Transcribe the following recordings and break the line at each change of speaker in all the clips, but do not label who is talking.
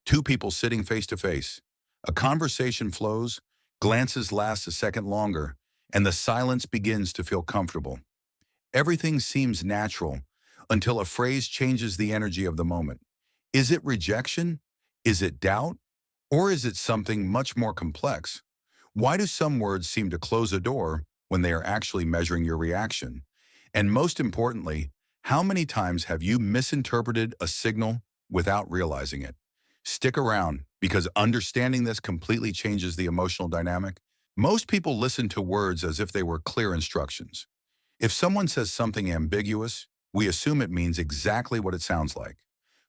Two people sitting face to face. A conversation flows, glances last a second longer, and the silence begins to feel comfortable. Everything seems natural until a phrase changes the energy of the moment. Is it rejection? Is it doubt? Or is it something much more complex? Why do some words seem to close a door when they are actually measuring your reaction? And most importantly, how many times have you misinterpreted a signal without realizing it? Stick around because understanding this completely changes the emotional dynamic. Most people listen to words as if they were clear instructions. If someone says something ambiguous, we assume it means exactly what it sounds like.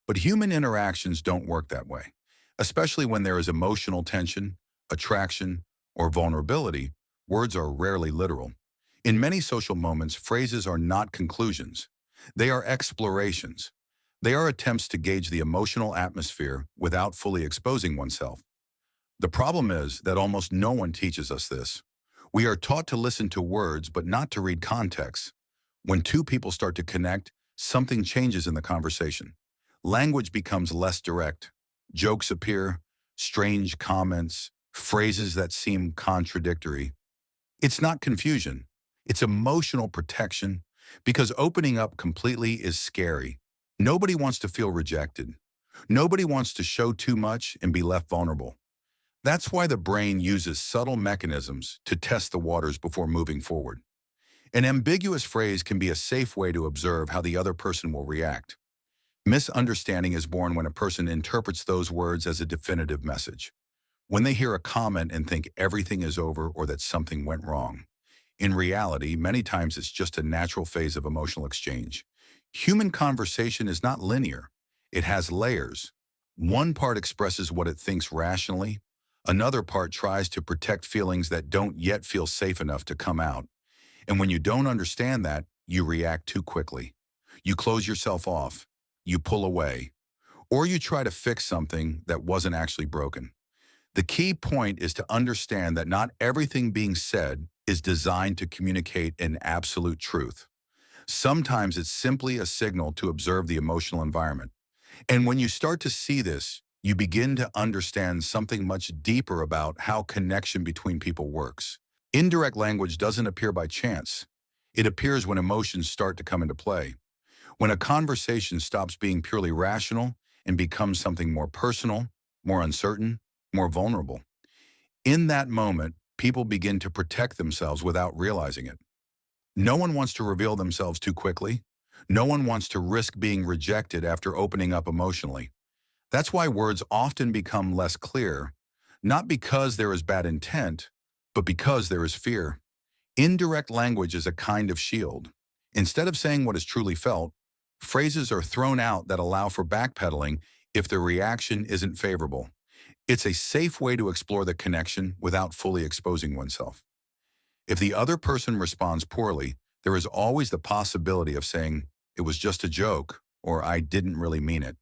But human interactions don't work that way, especially when there is emotional tension, attraction, or vulnerability. Words are rarely literal. In many social moments, phrases are not conclusions. They are explorations. They are attempts to gauge the emotional atmosphere without fully exposing oneself. The problem is that almost no one teaches us this. We are taught to listen to words but not to read context. When two people start to connect, something changes in the conversation. Language becomes less direct. Jokes appear, strange comments, phrases that seem contradictory. It's not confusion. It's emotional protection because opening up completely is scary. Nobody wants to feel rejected. Nobody wants to show too much and be left vulnerable. That's why the brain uses subtle mechanisms to test the waters before moving forward. An ambiguous phrase can be a safe way to observe how the other person will react. Misunderstanding is born when a person interprets those words as a definitive message. When they hear a comment and think everything is over or that something went wrong. In reality, many times it's just a natural phase of emotional exchange. Human conversation is not linear. It has layers. One part expresses what it thinks rationally. Another part tries to protect feelings that don't yet feel safe enough to come out. And when you don't understand that, you react too quickly. You close yourself off. You pull away. Or you try to fix something that wasn't actually broken. The key point is to understand that not everything being said is designed to communicate an absolute truth. Sometimes it's simply a signal to observe the emotional environment. And when you start to see this, you begin to understand something much deeper about how connection between people works. Indirect language doesn't appear by chance. It appears when emotions start to come into play. When a conversation stops being purely rational and becomes something more personal, more uncertain, more vulnerable. In that moment, people begin to protect themselves without realizing it. No one wants to reveal themselves too quickly. No one wants to risk being rejected after opening up emotionally. That's why words often become less clear, not because there is bad intent, but because there is fear. Indirect language is a kind of shield. Instead of saying what is truly felt, phrases are thrown out that allow for backpedaling if the reaction isn't favorable. It's a safe way to explore the connection without fully exposing oneself. If the other person responds poorly, there is always the possibility of saying, "It was just a joke," or "I didn't really mean it."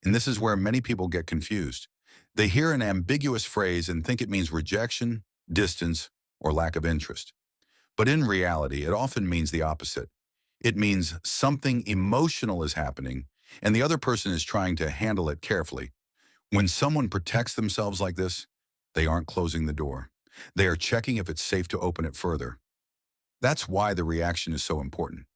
And this is where many people get confused. They hear an ambiguous phrase and think it means rejection, distance, or lack of interest. But in reality, it often means the opposite. It means something emotional is happening, and the other person is trying to handle it carefully. When someone protects themselves like this, they aren't closing the door. They are checking if it's safe to open it further. That's why the reaction is so important.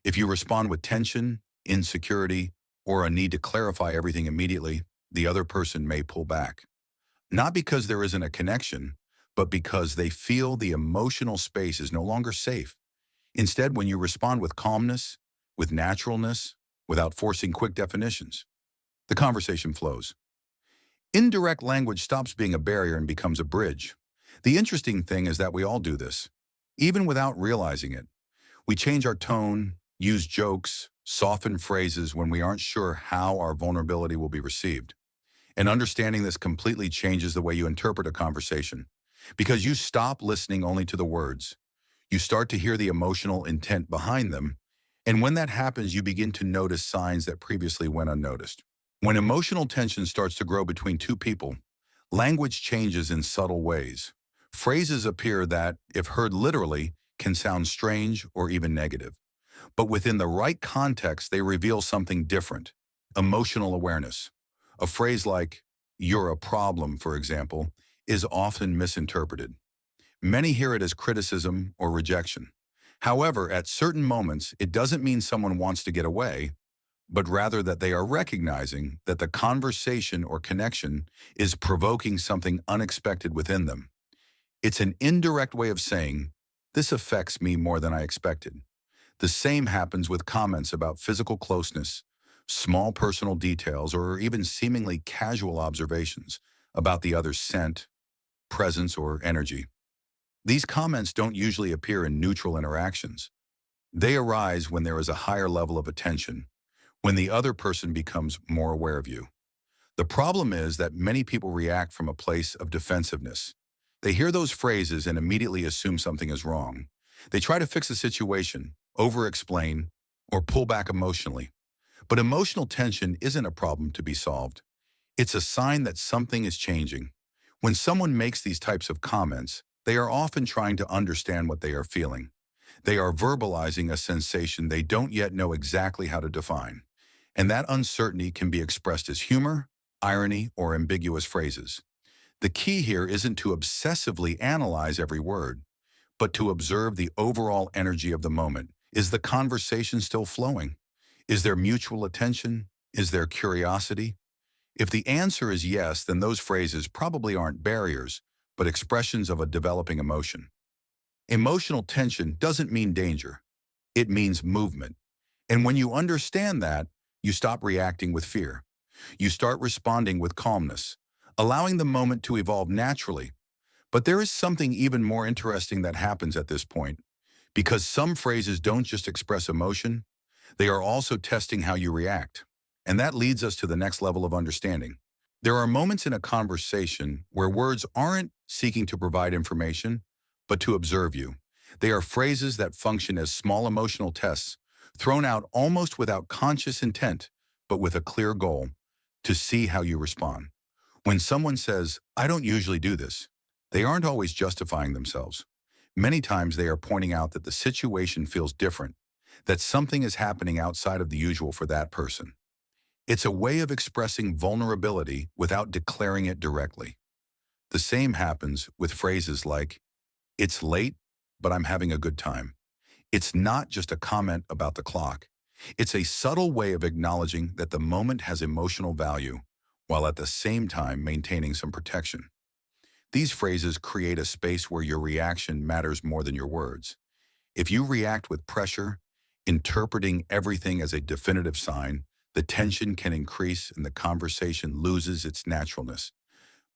If you respond with tension, insecurity, or a need to clarify everything immediately, the other person may pull back. Not because there isn't a connection, but because they feel the emotional space is no longer safe. Instead, when you respond with calmness, with naturalness, without forcing quick definitions, the conversation flows. Indirect language stops being a barrier and becomes a bridge. The interesting thing is that we all do this, even without realizing it. We change our tone, use jokes, soften phrases when we aren't sure how our vulnerability will be received. And understanding this completely changes the way you interpret a conversation, because you stop listening only to the words. You start to hear the emotional intent behind them, and when that happens, you begin to notice signs that previously went unnoticed. When emotional tension starts to grow between two people, language changes in subtle ways. Phrases appear that, if heard literally, can sound strange or even negative. But within the right context, they reveal something different: emotional awareness. A phrase like, "You're a problem," for example, is often misinterpreted. Many hear it as criticism or rejection. However, at certain moments, it doesn't mean someone wants to get away, but rather that they are recognizing that the conversation or connection is provoking something unexpected within them. It's an indirect way of saying, "This affects me more than I expected." The same happens with comments about physical closeness, small personal details, or even seemingly casual observations about the other's scent, presence, or energy. These comments don't usually appear in neutral interactions. They arise when there is a higher level of attention, when the other person becomes more aware of you. The problem is that many people react from a place of defensiveness. They hear those phrases and immediately assume something is wrong. They try to fix the situation, over-explain, or pull back emotionally. But emotional tension isn't a problem to be solved. It's a sign that something is changing. When someone makes these types of comments, they are often trying to understand what they are feeling. They are verbalizing a sensation they don't yet know exactly how to define. And that uncertainty can be expressed as humor, irony, or ambiguous phrases. The key here isn't to obsessively analyze every word, but to observe the overall energy of the moment. Is the conversation still flowing? Is there mutual attention? Is there curiosity? If the answer is yes, then those phrases probably aren't barriers, but expressions of a developing emotion. Emotional tension doesn't mean danger. It means movement. And when you understand that, you stop reacting with fear. You start responding with calmness, allowing the moment to evolve naturally. But there is something even more interesting that happens at this point, because some phrases don't just express emotion, they are also testing how you react. And that leads us to the next level of understanding. There are moments in a conversation where words aren't seeking to provide information, but to observe you. They are phrases that function as small emotional tests, thrown out almost without conscious intent, but with a clear goal, to see how you respond. When someone says, "I don't usually do this," they aren't always justifying themselves. Many times they are pointing out that the situation feels different, that something is happening outside of the usual for that person. It's a way of expressing vulnerability without declaring it directly. The same happens with phrases like, "It's late, but I'm having a good time." It's not just a comment about the clock. It's a subtle way of acknowledging that the moment has emotional value, while at the same time maintaining some protection. These phrases create a space where your reaction matters more than your words. If you react with pressure, interpreting everything as a definitive sign, the tension can increase and the conversation loses its naturalness.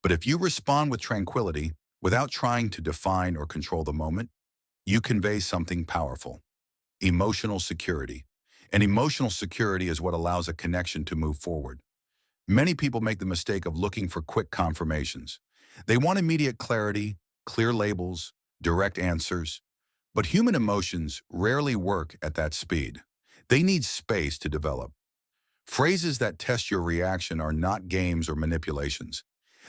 But if you respond with tranquility, without trying to define or control the moment, you convey something powerful: emotional security. And emotional security is what allows a connection to move forward. Many people make the mistake of looking for quick confirmations. They want immediate clarity, clear labels, direct answers. But human emotions rarely work at that speed. They need space to develop. Phrases that test your reaction are not games or manipulations.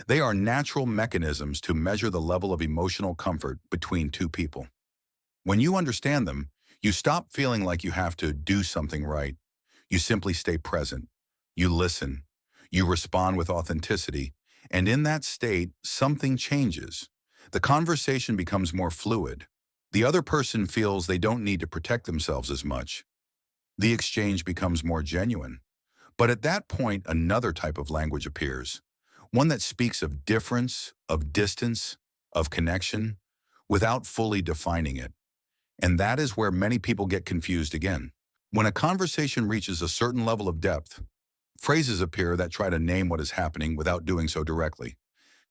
They are natural mechanisms to measure the level of emotional comfort between two people. When you understand them, you stop feeling like you have to do something right. You simply stay present. You listen. You respond with authenticity. And in that state, something changes. The conversation becomes more fluid. The other person feels they don't need to protect themselves as much. The exchange becomes more genuine. But at that point, another type of language appears, one that speaks of difference, of distance, of connection, without fully defining it. And that is where many people get confused again. When a conversation reaches a certain level of depth, phrases appear that try to name what is happening without doing so directly.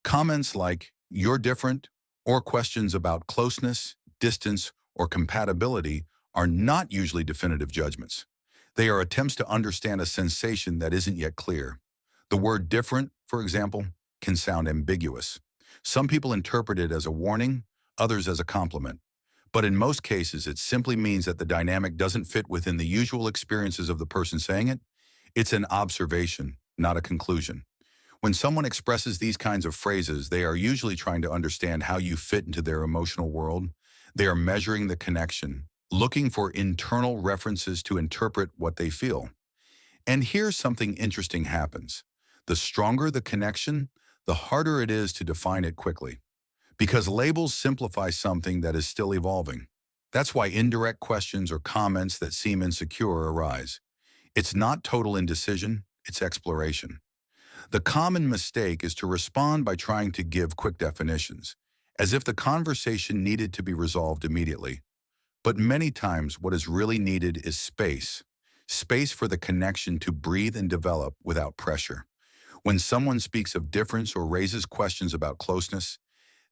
Comments like, "You're different," or questions about closeness, distance, or compatibility are not usually definitive judgments. They are attempts to understand a sensation that isn't yet clear. The word different, for example, can sound ambiguous. Some people interpret it as a warning, others as a compliment. But in most cases, it simply means that the dynamic doesn't fit within the usual experiences of the person saying it. It's an observation, not a conclusion. When someone expresses these kinds of phrases, they are usually trying to understand how you fit into their emotional world. They are measuring the connection, looking for internal references to interpret what they feel. And here something interesting happens. The stronger the connection, the harder it is to define it quickly, because labels simplify something that is still evolving. That's why indirect questions or comments that seem insecure arise. It's not total indecision, it's exploration. The common mistake is to respond by trying to give quick definitions, as if the conversation needed to be resolved immediately. But many times, what is really needed is space. Space for the connection to breathe and develop without pressure. When someone speaks of difference or raises questions about closeness,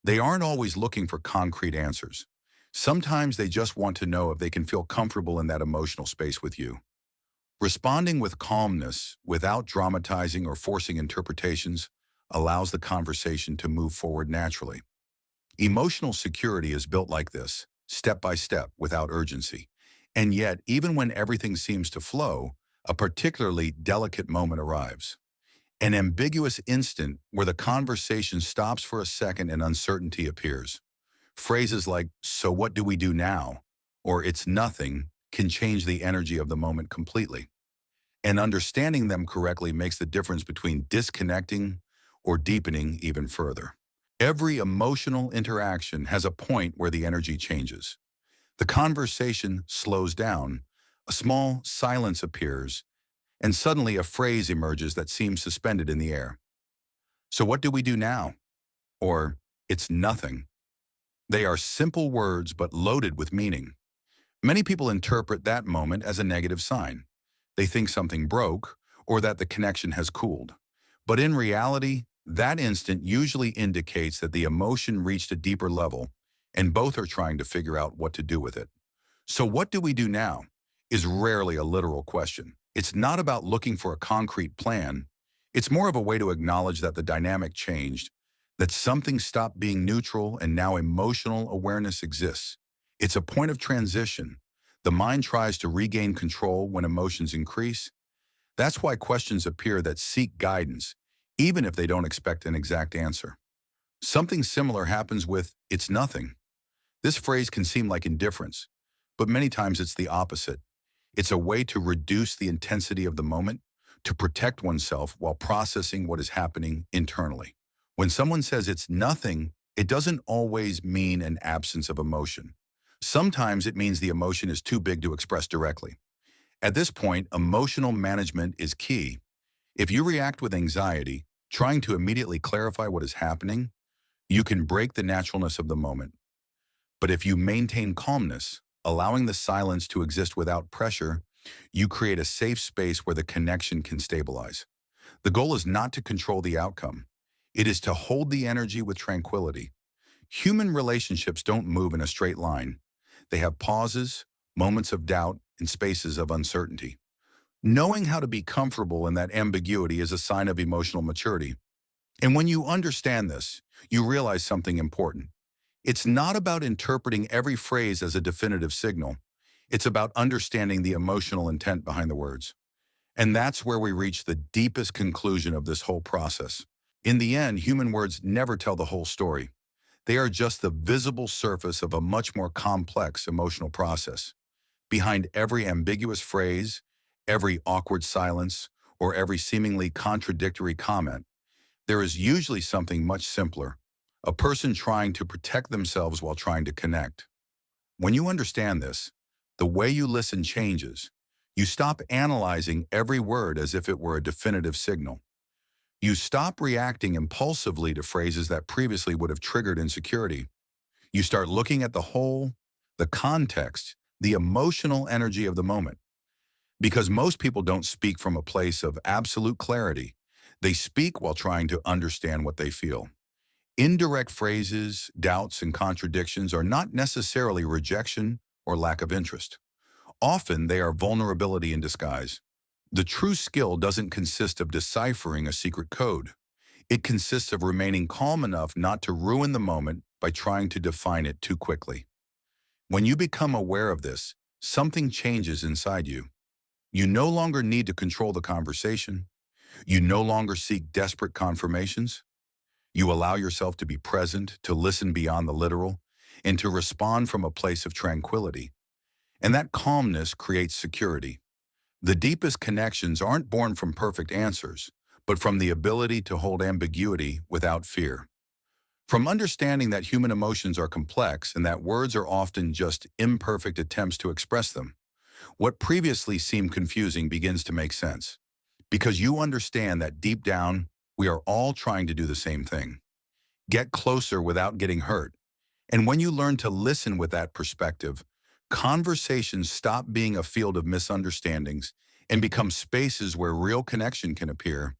they aren't always looking for concrete answers. Sometimes they just want to know if they can feel comfortable in that emotional space with you. Responding with calmness, without dramatizing or forcing interpretations, allows the conversation to move forward naturally. Emotional security is built like this, step by step, without urgency. And yet, even when everything seems to flow, a particularly delicate moment arrives. An ambiguous instant where the conversation stops for a second and uncertainty appears. Phrases like, "So what do we do now?" or "It's nothing," can change the energy of the moment completely. And understanding them correctly makes the difference between disconnecting or deepening even further. Every emotional interaction has a point where the energy changes. The conversation slows down, a small silence appears, and suddenly a phrase emerges that seems suspended in the air. "So what do we do now?" or "It's nothing." They are simple words but loaded with meaning. Many people interpret that moment as a negative sign. They think something broke or that the connection has cooled. But in reality, that instant usually indicates that the emotion reached a deeper level and both are trying to figure out what to do with it. "So what do we do now?" is rarely a literal question. It's not about looking for a concrete plan. It's more of a way to acknowledge that the dynamic changed, that something stopped being neutral and now emotional awareness exists. It's a point of transition. The mind tries to regain control when emotions increase. That's why questions appear that seek guidance, even if they don't expect an exact answer. Something similar happens with "It's nothing." This phrase can seem like indifference, but many times it's the opposite. It's a way to reduce the intensity of the moment, to protect oneself while processing what is happening internally. When someone says it's nothing, it doesn't always mean an absence of emotion. Sometimes it means the emotion is too big to express directly. At this point, emotional management is key. If you react with anxiety, trying to immediately clarify what is happening, you can break the naturalness of the moment. But if you maintain calmness, allowing the silence to exist without pressure, you create a safe space where the connection can stabilize. The goal is not to control the outcome. It is to hold the energy with tranquility. Human relationships don't move in a straight line. They have pauses, moments of doubt, and spaces of uncertainty. Knowing how to be comfortable in that ambiguity is a sign of emotional maturity. And when you understand this, you realize something important. It's not about interpreting every phrase as a definitive signal. It's about understanding the emotional intent behind the words. And that's where we reach the deepest conclusion of this whole process. In the end, human words never tell the whole story. They are just the visible surface of a much more complex emotional process. Behind every ambiguous phrase, every awkward silence, or every seemingly contradictory comment, there is usually something much simpler: a person trying to protect themselves while trying to connect. When you understand this, the way you listen changes. You stop analyzing every word as if it were a definitive signal. You stop reacting impulsively to phrases that previously would have triggered insecurity. You start looking at the whole, the context, the emotional energy of the moment. Because most people don't speak from a place of absolute clarity. They speak while trying to understand what they feel. Indirect phrases, doubts, and contradictions are not necessarily rejection or lack of interest. Often they are vulnerability in disguise. The true skill doesn't consist of deciphering a secret code. It consists of remaining calm enough not to ruin the moment by trying to define it too quickly. When you become aware of this, something changes inside you. You no longer need to control the conversation. You no longer seek desperate confirmations. You allow yourself to be present, to listen beyond the literal, and to respond from a place of tranquility. And that calmness creates security. The deepest connections aren't born from perfect answers, but from the ability to hold ambiguity without fear. From understanding that human emotions are complex and that words are often just imperfect attempts to express them, what previously seemed confusing begins to make sense. Because you understand that deep down, we are all trying to do the same thing. Get closer without getting hurt. And when you learn to listen with that perspective, conversations stop being a field of misunderstandings and become spaces where real connection can appear.